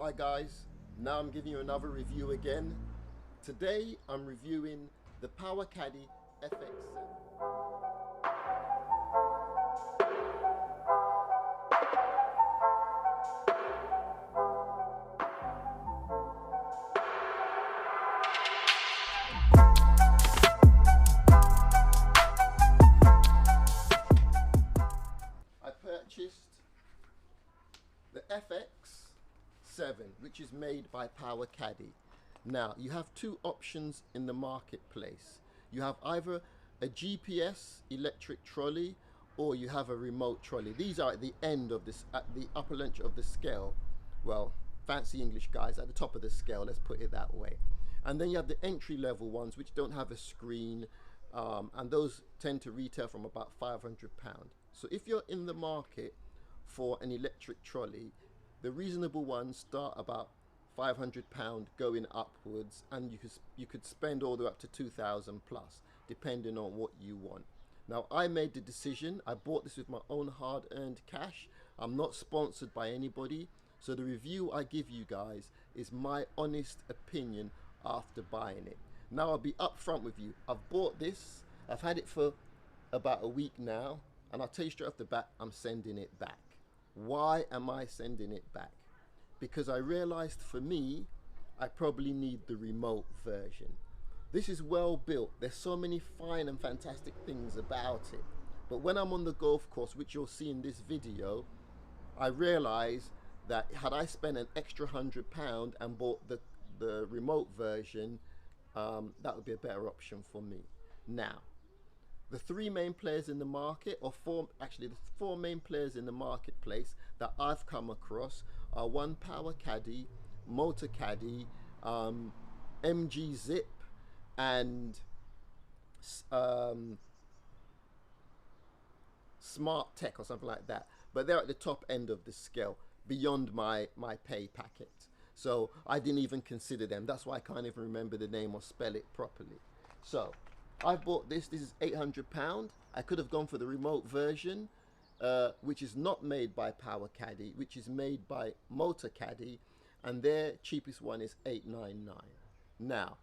Hi guys, now I'm giving you another review again. Today I'm reviewing the Powakaddy fx7. I purchased the fx7, which is made by Powakaddy. Now you have two options in the marketplace. You have either a GPS electric trolley or you have a remote trolley. These are at the end of this, at the upper edge of the scale. Well, fancy English guys, at the top of the scale, let's put it that way. And then you have the entry level ones which don't have a screen, and those tend to retail from about £500. So if you're in the market for an electric trolley, the reasonable ones start about £500 going upwards, and you could spend all the way up to 2,000 plus, depending on what you want. Now I made the decision, I bought this with my own hard-earned cash. I'm not sponsored by anybody, so the review I give you guys is my honest opinion after buying it. Now I'll be upfront with you. I've bought this, I've had it for about a week now, and I'll tell you straight off the bat, I'm sending it back. Why am I sending it back? Because I realized for me, I probably need the remote version. This is well built. There's so many fine and fantastic things about it. But when I'm on the golf course, which you'll see in this video, I realize that had I spent an extra £100 and bought the remote version, that would be a better option for me. Now, the three main players in the market, or the four main players in the marketplace that I've come across are one Powakaddy, Motorcaddy, MG Zip, and Smart Tech or something like that. But they're at the top end of the scale, beyond my pay packet. So I didn't even consider them. That's why I can't even remember the name or spell it properly. So I bought this. This is £800. I could have gone for the remote version, which is not made by Powakaddy, which is made by Motorcaddy, and their cheapest one is £899. Now,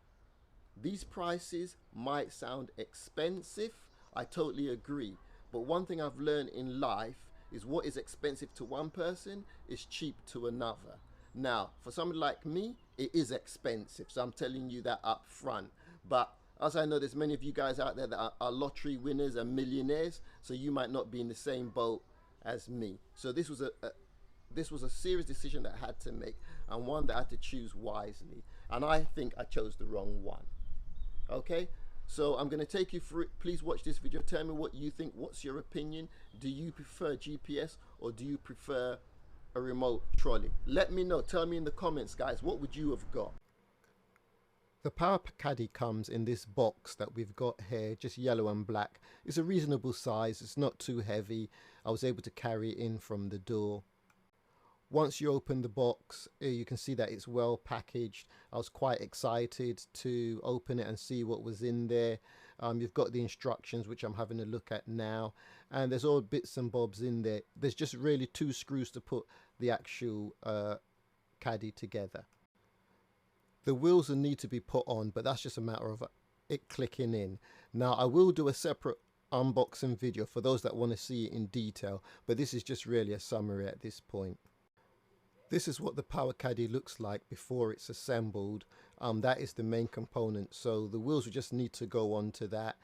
these prices might sound expensive. I totally agree. But one thing I've learned in life is what is expensive to one person is cheap to another. Now, for somebody like me, it is expensive. So I'm telling you that up front. But as I know, there's many of you guys out there that are lottery winners and millionaires, so you might not be in the same boat as me. So this was a serious decision that I had to make, and one that I had to choose wisely. And I think I chose the wrong one. Okay, so I'm going to take you through it. Please watch this video. Tell me what you think. What's your opinion? Do you prefer GPS or do you prefer a remote trolley? Let me know. Tell me in the comments, guys. What would you have got? The Powakaddy comes in this box that we've got here, just yellow and black. It's a reasonable size. It's not too heavy. I was able to carry it in from the door. Once you open the box, you can see that it's well packaged. I was quite excited to open it and see what was in there. You've got the instructions, which I'm having a look at now, and there's all bits and bobs in there. There's just really two screws to put the actual caddy together. The wheels will need to be put on, but that's just a matter of it clicking in. Now I will do a separate unboxing video for those that want to see it in detail, but this is just really a summary at this point. This is what the Powakaddy looks like before it's assembled. That is the main component, so the wheels will just need to go onto that,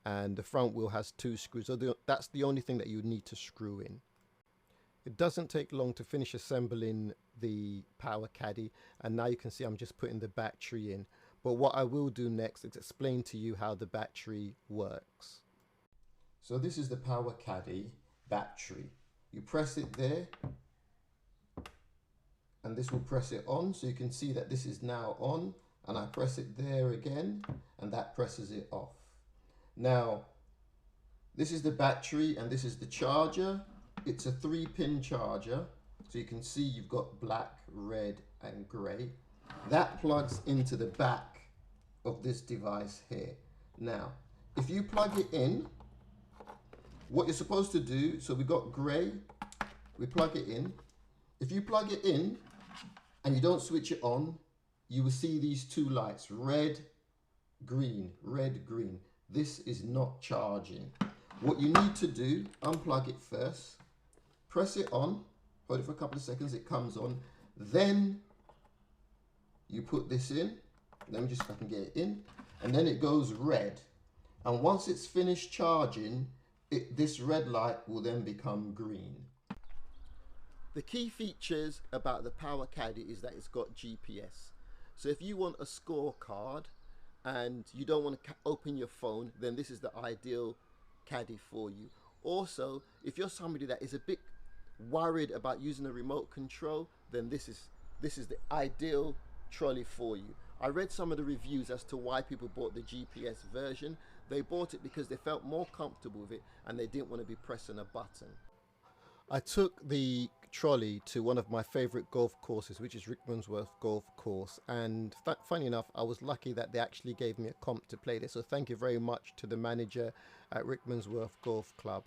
and the front wheel has two screws, so that's the only thing that you need to screw in. It doesn't take long to finish assembling the Powakaddy, and now you can see I'm just putting the battery in. But what I will do next is explain to you how the battery works. So this is the Powakaddy battery. You press it there, and this will press it on, so you can see that this is now on, and I press it there again, and that presses it off. Now, this is the battery, and this is the charger. It's a 3-pin charger, so you can see you've got black, red, and grey. That plugs into the back of this device here. Now, if you plug it in, what you're supposed to do, so we've got grey, we plug it in. If you plug it in, and you don't switch it on, you will see these two lights, red, green, red, green. This is not charging. What you need to do, unplug it first, press it on, hold it for a couple of seconds, it comes on, then you put this in, let me just, if I can get it in, and then it goes red. And once it's finished charging, this red light will then become green. The key features about the Powakaddy is that it's got GPS. So if you want a scorecard and you don't want to open your phone, then this is the ideal caddy for you. Also, if you're somebody that is a bit worried about using a remote control, then this is the ideal trolley for you. I read some of the reviews as to why people bought the GPS version. They bought it because they felt more comfortable with it and they didn't want to be pressing a button. I took the trolley to one of my favorite golf courses, which is Rickmansworth golf course, and funny enough, I was lucky that they actually gave me a comp to play there, so thank you very much to the manager at Rickmansworth Golf Club.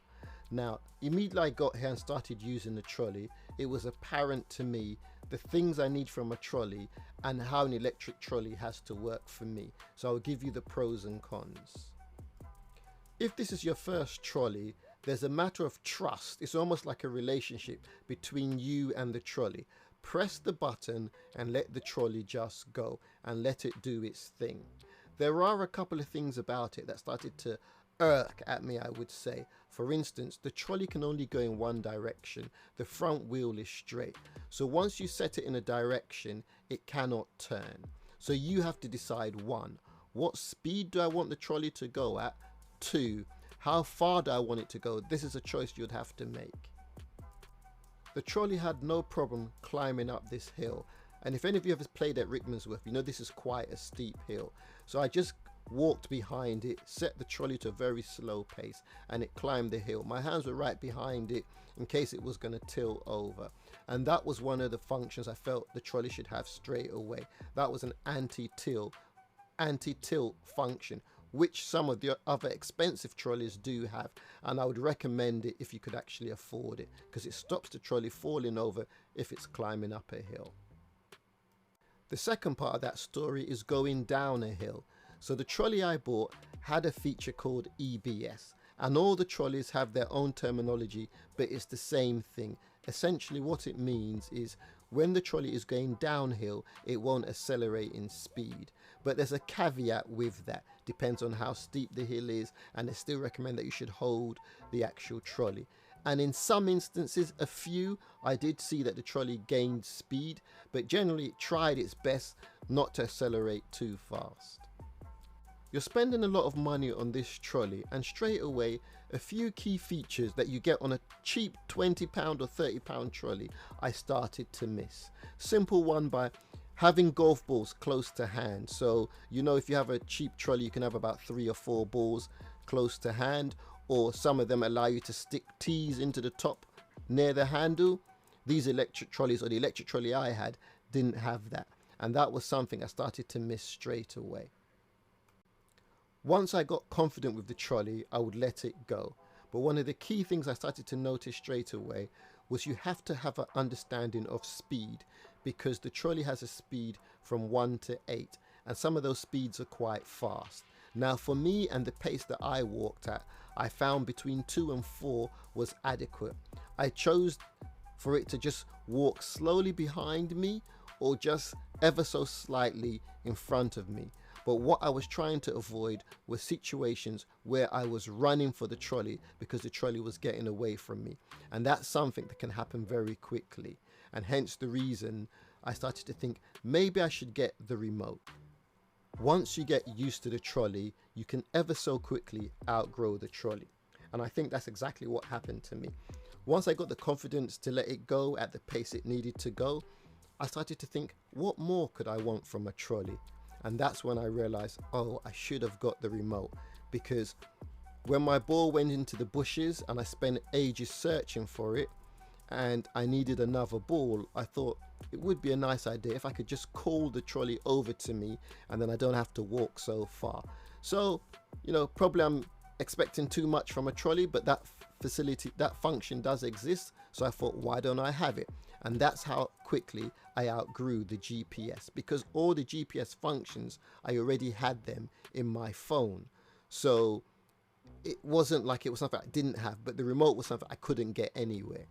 Now, immediately I got here and started using the trolley, it was apparent to me the things I need from a trolley and how an electric trolley has to work for me. So I'll give you the pros and cons. If this is your first trolley, there's a matter of trust. It's almost like a relationship between you and the trolley. Press the button and let the trolley just go and let it do its thing. There are a couple of things about it that started to irk at me, I would say. For instance, the trolley can only go in one direction. The front wheel is straight. So once you set it in a direction, it cannot turn. So you have to decide, 1, what speed do I want the trolley to go at? 2, how far do I want it to go? This is a choice you'd have to make. The trolley had no problem climbing up this hill. And if any of you have played at Rickmansworth, you know this is quite a steep hill. So I just walked behind it, set the trolley to a very slow pace, and it climbed the hill. My hands were right behind it in case it was going to tilt over. And that was one of the functions I felt the trolley should have straight away. That was an anti-tilt function, which some of the other expensive trolleys do have, and I would recommend it if you could actually afford it, because it stops the trolley falling over if it's climbing up a hill. The second part of that story is going down a hill. So the trolley I bought had a feature called EBS, and all the trolleys have their own terminology, but it's the same thing. Essentially what it means is when the trolley is going downhill, it won't accelerate in speed. But there's a caveat with that. Depends on how steep the hill is, and they still recommend that you should hold the actual trolley. And in some instances, a few, I did see that the trolley gained speed, but generally it tried its best not to accelerate too fast. You're spending a lot of money on this trolley, and straight away a few key features that you get on a cheap £20 or £30 trolley I started to miss. Simple one by having golf balls close to hand. So you know, if you have a cheap trolley, you can have about 3 or 4 balls close to hand, or some of them allow you to stick tees into the top near the handle. These electric trolleys, or the electric trolley I had, didn't have that, and that was something I started to miss straight away. Once I got confident with the trolley, I would let it go. But one of the key things I started to notice straight away was you have to have an understanding of speed, because the trolley has a speed from 1 to 8, and some of those speeds are quite fast. Now for me and the pace that I walked at, I found between 2 and 4 was adequate. I chose for it to just walk slowly behind me or just ever so slightly in front of me. But what I was trying to avoid were situations where I was running for the trolley because the trolley was getting away from me. And that's something that can happen very quickly. And hence the reason I started to think maybe I should get the remote. Once you get used to the trolley, you can ever so quickly outgrow the trolley. And I think that's exactly what happened to me. Once I got the confidence to let it go at the pace it needed to go, I started to think, what more could I want from a trolley? And that's when I realized, oh, I should have got the remote, because when my ball went into the bushes and I spent ages searching for it and I needed another ball, I thought it would be a nice idea if I could just call the trolley over to me and then I don't have to walk so far. So, you know, probably I'm expecting too much from a trolley, but that facility, that function does exist. So I thought, why don't I have it? And that's how quickly I outgrew the GPS, because all the GPS functions, I already had them in my phone. So it wasn't like it was something I didn't have, but the remote was something I couldn't get anywhere.